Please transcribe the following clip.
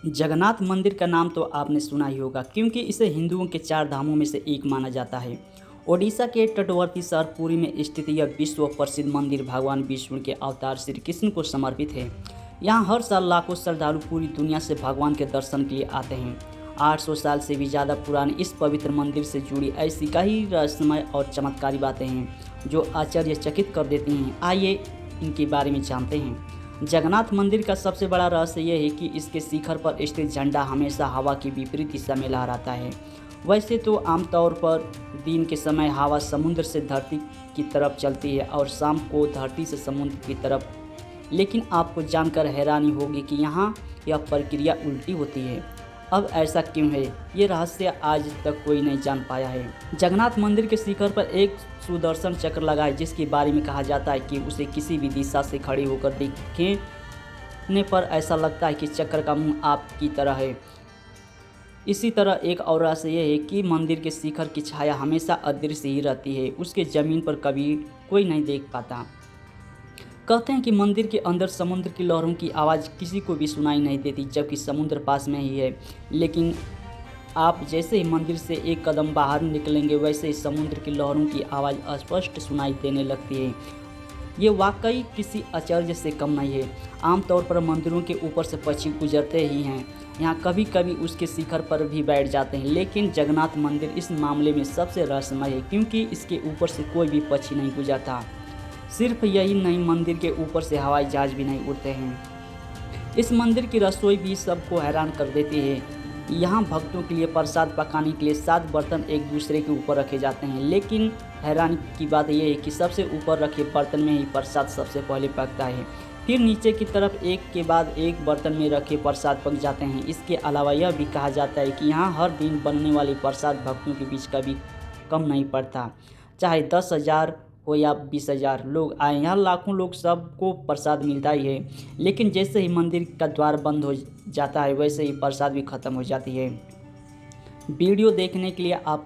जगन्नाथ मंदिर का नाम तो आपने सुना ही होगा क्योंकि इसे हिंदुओं के चार धामों में से एक माना जाता है। ओडिशा के तटवर्ती शहर पुरी में स्थित यह विश्व प्रसिद्ध मंदिर भगवान विष्णु के अवतार श्री कृष्ण को समर्पित है। यहाँ हर साल लाखों श्रद्धालु पूरी दुनिया से भगवान के दर्शन के लिए आते हैं। 800 साल से भी ज़्यादा पुराने इस पवित्र मंदिर से जुड़ी ऐसी कई रहस्यमय और चमत्कारी बातें हैं जो आश्चर्यचकित कर देती हैं। आइए इनके बारे में जानते हैं। जगन्नाथ मंदिर का सबसे बड़ा रहस्य यह है कि इसके शिखर पर स्थित झंडा हमेशा हवा की विपरीत दिशा में लहराता है। वैसे तो आमतौर पर दिन के समय हवा समुद्र से धरती की तरफ चलती है और शाम को धरती से समुद्र की तरफ, लेकिन आपको जानकर हैरानी होगी कि यहाँ यह प्रक्रिया उल्टी होती है। अब ऐसा क्यों है, ये रहस्य आज तक कोई नहीं जान पाया है। जगन्नाथ मंदिर के शिखर पर एक सुदर्शन चक्र लगा है जिसके बारे में कहा जाता है कि उसे किसी भी दिशा से खड़े होकर देखने पर ऐसा लगता है कि चक्र का मुंह आपकी तरह है। इसी तरह एक और रहस्य यह है कि मंदिर के शिखर की छाया हमेशा अदृश्य ही रहती है, उसके ज़मीन पर कभी कोई नहीं देख पाता। कहते हैं कि मंदिर के अंदर समुद्र की लहरों की आवाज़ किसी को भी सुनाई नहीं देती जबकि समुद्र पास में ही है, लेकिन आप जैसे ही मंदिर से एक कदम बाहर निकलेंगे वैसे ही समुद्र की लहरों की आवाज़ स्पष्ट सुनाई देने लगती है। ये वाकई किसी आश्चर्य से कम नहीं है। आमतौर पर मंदिरों के ऊपर से पक्षी गुजरते ही हैं, यहाँ कभी कभी उसके शिखर पर भी बैठ जाते हैं, लेकिन जगन्नाथ मंदिर इस मामले में सबसे रहस्यमय है क्योंकि इसके ऊपर से कोई भी पक्षी नहीं गुजरता। सिर्फ यही नहीं, मंदिर के ऊपर से हवाई जहाज भी नहीं उड़ते हैं। इस मंदिर की रसोई भी सबको हैरान कर देती है। यहाँ भक्तों के लिए प्रसाद पकाने के लिए 7 बर्तन एक दूसरे के ऊपर रखे जाते हैं, लेकिन हैरानी की बात यह है कि सबसे ऊपर रखे बर्तन में ही प्रसाद सबसे पहले पकता है, फिर नीचे की तरफ एक के बाद एक बर्तन में रखे प्रसाद पक जाते हैं। इसके अलावा यह भी कहा जाता है कि यहाँ हर दिन बनने वाली प्रसाद भक्तों के बीच कभी कम नहीं पड़ता, चाहे 10,000 हो या 20,000 लोग आए, यहाँ लाखों लोग सबको प्रसाद मिलता ही है। लेकिन जैसे ही मंदिर का द्वार बंद हो जाता है वैसे ही प्रसाद भी खत्म हो जाती है। वीडियो देखने के लिए आपका